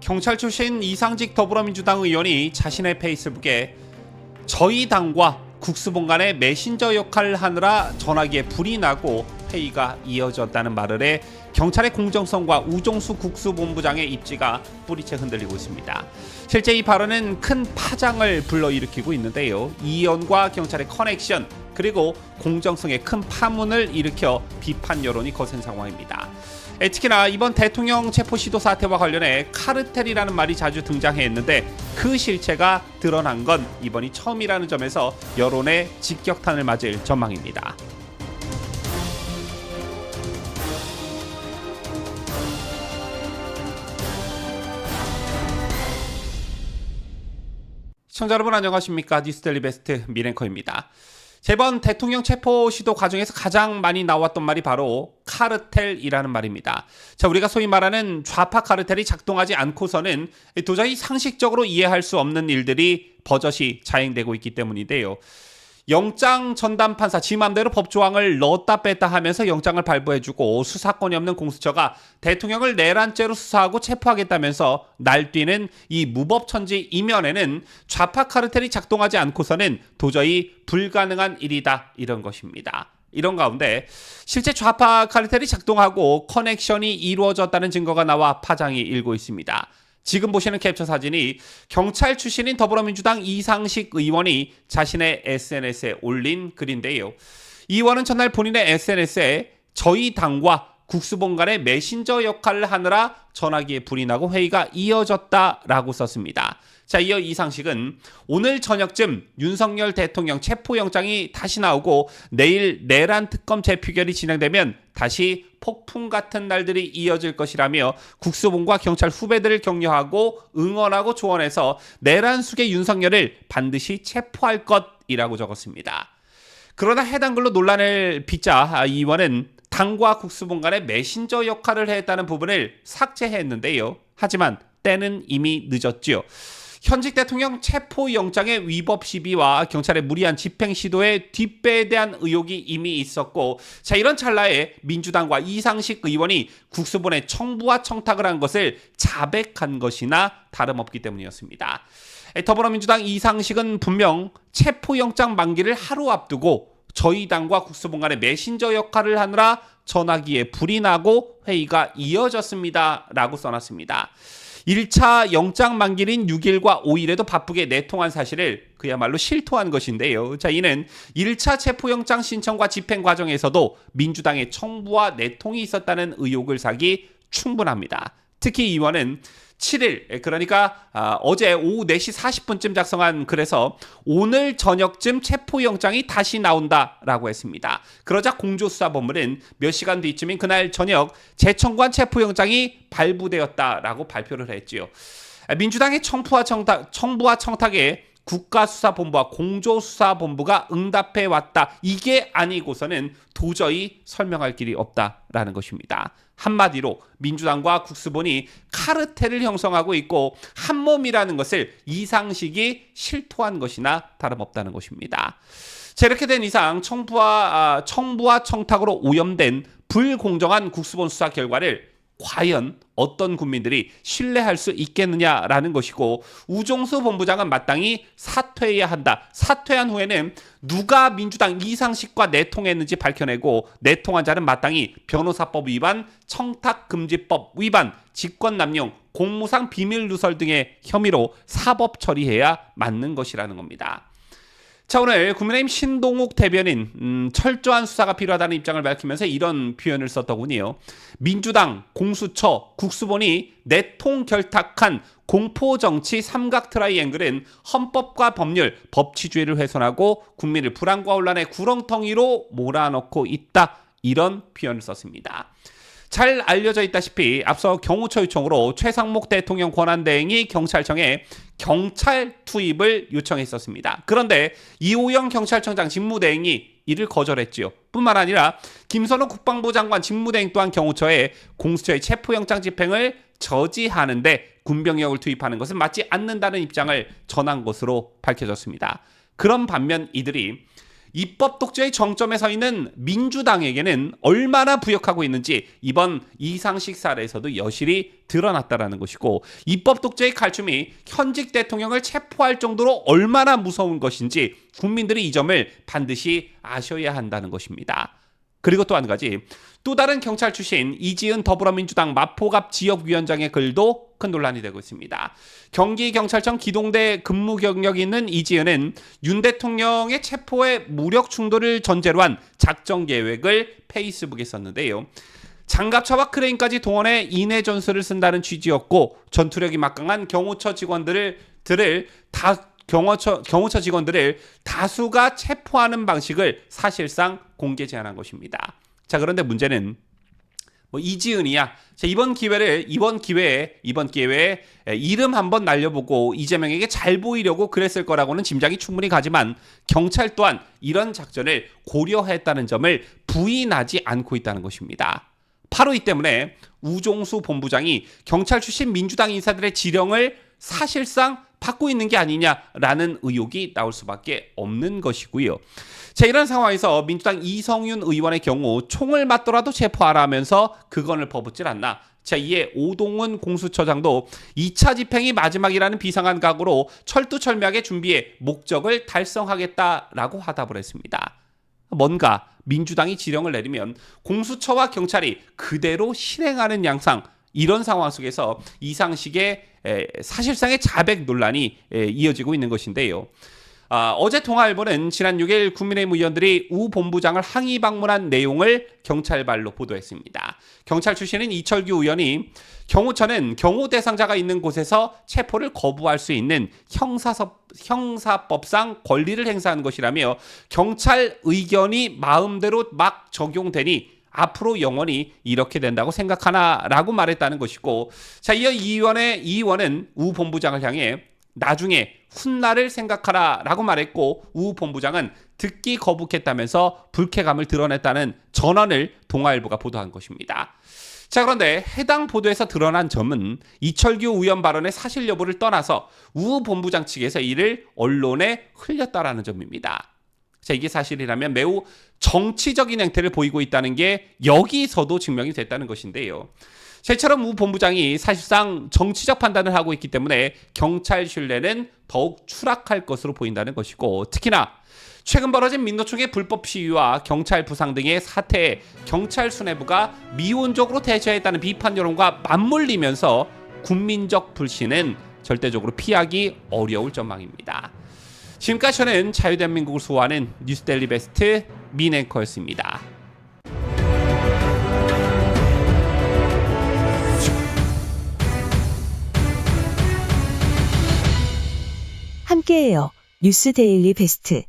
경찰 출신 이상직 더불어민주당 의원이 자신의 페이스북에 저희 당과 국수본 간의 메신저 역할을 하느라 전화기에 불이 나고 회의가 이어졌다는 말을 해 경찰의 공정성과 우종수 국수본부장의 입지가 뿌리채 흔들리고 있습니다. 실제 이 발언은 큰 파장을 불러일으키고 있는데요. 이 의원과 경찰의 커넥션 그리고 공정성에 큰 파문을 일으켜 비판 여론이 거센 상황입니다. 특히나 이번 대통령 체포 시도 사태와 관련해 카르텔이라는 말이 자주 등장했는데 그 실체가 드러난 건 이번이 처음이라는 점에서 여론의 직격탄을 맞을 전망입니다. 시청자 여러분 안녕하십니까? 뉴스데일리 베스트 미랭커입니다. 이번 대통령 체포 시도 과정에서 가장 많이 나왔던 말이 바로 카르텔이라는 말입니다. 자, 우리가 소위 말하는 좌파 카르텔이 작동하지 않고서는 도저히 상식적으로 이해할 수 없는 일들이 버젓이 자행되고 있기 때문인데요. 영장 전담 판사 지 맘대로 법조항을 넣었다 뺐다 하면서 영장을 발부해주고 수사권이 없는 공수처가 대통령을 내란죄로 수사하고 체포하겠다면서 날뛰는 이 무법천지 이면에는 좌파 카르텔이 작동하지 않고서는 도저히 불가능한 일이다 이런 것입니다. 이런 가운데 실제 좌파 카르텔이 작동하고 커넥션이 이루어졌다는 증거가 나와 파장이 일고 있습니다. 지금 보시는 캡처 사진이 경찰 출신인 더불어민주당 이상식 의원이 자신의 SNS에 올린 글인데요. 이 의원은 전날 본인의 SNS에 저희 당과 국수본 간의 메신저 역할을 하느라 전화기에 불이 나고 회의가 이어졌다라고 썼습니다. 자, 이어 이상식은 오늘 저녁쯤 윤석열 대통령 체포영장이 다시 나오고 내일 내란 특검 재표결이 진행되면 다시 폭풍 같은 날들이 이어질 것이라며 국수본과 경찰 후배들을 격려하고 응원하고 조언해서 내란 수계 윤석열을 반드시 체포할 것이라고 적었습니다. 그러나 해당 글로 논란을 빚자 이 의원은 당과 국수본 간의 메신저 역할을 했다는 부분을 삭제했는데요. 하지만 때는 이미 늦었지요. 현직 대통령 체포영장의 위법 시비와 경찰의 무리한 집행 시도의 뒷배에 대한 의혹이 이미 있었고, 자, 이런 찰나에 민주당과 이상식 의원이 국수본에 청부와 청탁을 한 것을 자백한 것이나 다름없기 때문이었습니다. 더불어민주당 이상식은 분명 체포영장 만기를 하루 앞두고 저희 당과 국수본 간의 메신저 역할을 하느라 전화기에 불이 나고 회의가 이어졌습니다 라고 써놨습니다. 1차 영장 만기인 6일과 5일에도 바쁘게 내통한 사실을 그야말로 실토한 것인데요. 자, 이는 1차 체포영장 신청과 집행 과정에서도 민주당의 청부와 내통이 있었다는 의혹을 사기 충분합니다. 특히 이 의원은 7일, 그러니까 어제 오후 4시 40분쯤 작성한 글에서 오늘 저녁쯤 체포영장이 다시 나온다라고 했습니다. 그러자 공조수사본부는 몇 시간 뒤쯤인 그날 저녁 재청구한 체포영장이 발부되었다라고 발표를 했지요. 민주당의 청부와 청탁에 국가수사본부와 공조수사본부가 응답해 왔다. 이게 아니고서는 도저히 설명할 길이 없다라는 것입니다. 한마디로 민주당과 국수본이 카르텔을 형성하고 있고 한몸이라는 것을 이상식이 실토한 것이나 다름없다는 것입니다. 자, 이렇게 된 이상 청부와 청탁으로 오염된 불공정한 국수본 수사 결과를 과연 어떤 국민들이 신뢰할 수 있겠느냐라는 것이고, 우종수 본부장은 마땅히 사퇴해야 한다. 사퇴한 후에는 누가 민주당 이상식과 내통했는지 밝혀내고, 내통한 자는 마땅히 변호사법 위반, 청탁금지법 위반, 직권남용, 공무상 비밀누설 등의 혐의로 사법 처리해야 맞는 것이라는 겁니다. 자, 오늘 국민의힘 신동욱 대변인 철저한 수사가 필요하다는 입장을 밝히면서 이런 표현을 썼더군요. 민주당, 공수처, 국수본이 내통 결탁한 공포정치 삼각 트라이앵글은 헌법과 법률, 법치주의를 훼손하고 국민을 불안과 혼란의 구렁텅이로 몰아넣고 있다. 이런 표현을 썼습니다. 잘 알려져 있다시피 앞서 경호처 요청으로 최상목 대통령 권한대행이 경찰청에 경찰 투입을 요청했었습니다. 그런데 이호영 경찰청장 직무대행이 이를 거절했지요. 뿐만 아니라 김선호 국방부 장관 직무대행 또한 경호처에 공수처의 체포영장 집행을 저지하는데 군병력을 투입하는 것은 맞지 않는다는 입장을 전한 것으로 밝혀졌습니다. 그런 반면 이들이 입법 독재의 정점에 서 있는 민주당에게는 얼마나 부역하고 있는지 이번 이상식 사례에서도 여실히 드러났다라는 것이고, 입법 독재의 칼춤이 현직 대통령을 체포할 정도로 얼마나 무서운 것인지 국민들이 이 점을 반드시 아셔야 한다는 것입니다. 그리고 또 한 가지, 또 다른 경찰 출신 이지은 더불어민주당 마포갑 지역위원장의 글도 큰 논란이 되고 있습니다. 경기경찰청 기동대 근무 경력이 있는 이지은은 윤 대통령의 체포에 무력 충돌을 전제로 한 작전 계획을 페이스북에 썼는데요. 장갑차와 크레인까지 동원해 인해 전술을 쓴다는 취지였고, 전투력이 막강한 경호처 직원들을 다수가 체포하는 방식을 사실상 공개 제안한 것입니다. 자, 그런데 문제는 이지은이야. 자, 이번 기회에 이름 한번 날려보고 이재명에게 잘 보이려고 그랬을 거라고는 짐작이 충분히 가지만, 경찰 또한 이런 작전을 고려했다는 점을 부인하지 않고 있다는 것입니다. 바로 이 때문에 우종수 본부장이 경찰 출신 민주당 인사들의 지령을 사실상 받고 있는 게 아니냐라는 의혹이 나올 수밖에 없는 것이고요. 자, 이런 상황에서 민주당 이성윤 의원의 경우 총을 맞더라도 체포하라 하면서 그건을 퍼붓질 않나. 자, 이에 오동훈 공수처장도 2차 집행이 마지막이라는 비상한 각오로 철두철미하게 준비해 목적을 달성하겠다라고 화답을 했습니다. 뭔가 민주당이 지령을 내리면 공수처와 경찰이 그대로 실행하는 양상, 이런 상황 속에서 이상식의 사실상의 자백 논란이 이어지고 있는 것인데요. 어제 통화일보는 지난 6일 국민의힘 의원들이 우 본부장을 항의 방문한 내용을 경찰발로 보도했습니다. 경찰 출신인 이철규 의원이 경호처는 경호 대상자가 있는 곳에서 체포를 거부할 수 있는 형사법상 권리를 행사하는 것이라며, 경찰 의견이 마음대로 막 적용되니 앞으로 영원히 이렇게 된다고 생각하나라고 말했다는 것이고, 자, 이어 이 의원은 우 본부장을 향해 나중에 훗날을 생각하라라고 말했고, 우 본부장은 듣기 거북했다면서 불쾌감을 드러냈다는 전언을 동아일보가 보도한 것입니다. 자, 그런데 해당 보도에서 드러난 점은 이철규 의원 발언의 사실 여부를 떠나서 우 본부장 측에서 이를 언론에 흘렸다라는 점입니다. 자, 이게 사실이라면 매우 정치적인 행태를 보이고 있다는 게 여기서도 증명이 됐다는 것인데요. 이처럼 우 본부장이 사실상 정치적 판단을 하고 있기 때문에 경찰 신뢰는 더욱 추락할 것으로 보인다는 것이고, 특히나 최근 벌어진 민노총의 불법 시위와 경찰 부상 등의 사태에 경찰 수뇌부가 미온적으로 대처했다는 비판 여론과 맞물리면서 국민적 불신은 절대적으로 피하기 어려울 전망입니다. 지금까지 저는 자유대한민국을 수호하는 뉴스데일리 베스트 민앵커였습니다. 함께해요. 뉴스데일리 베스트.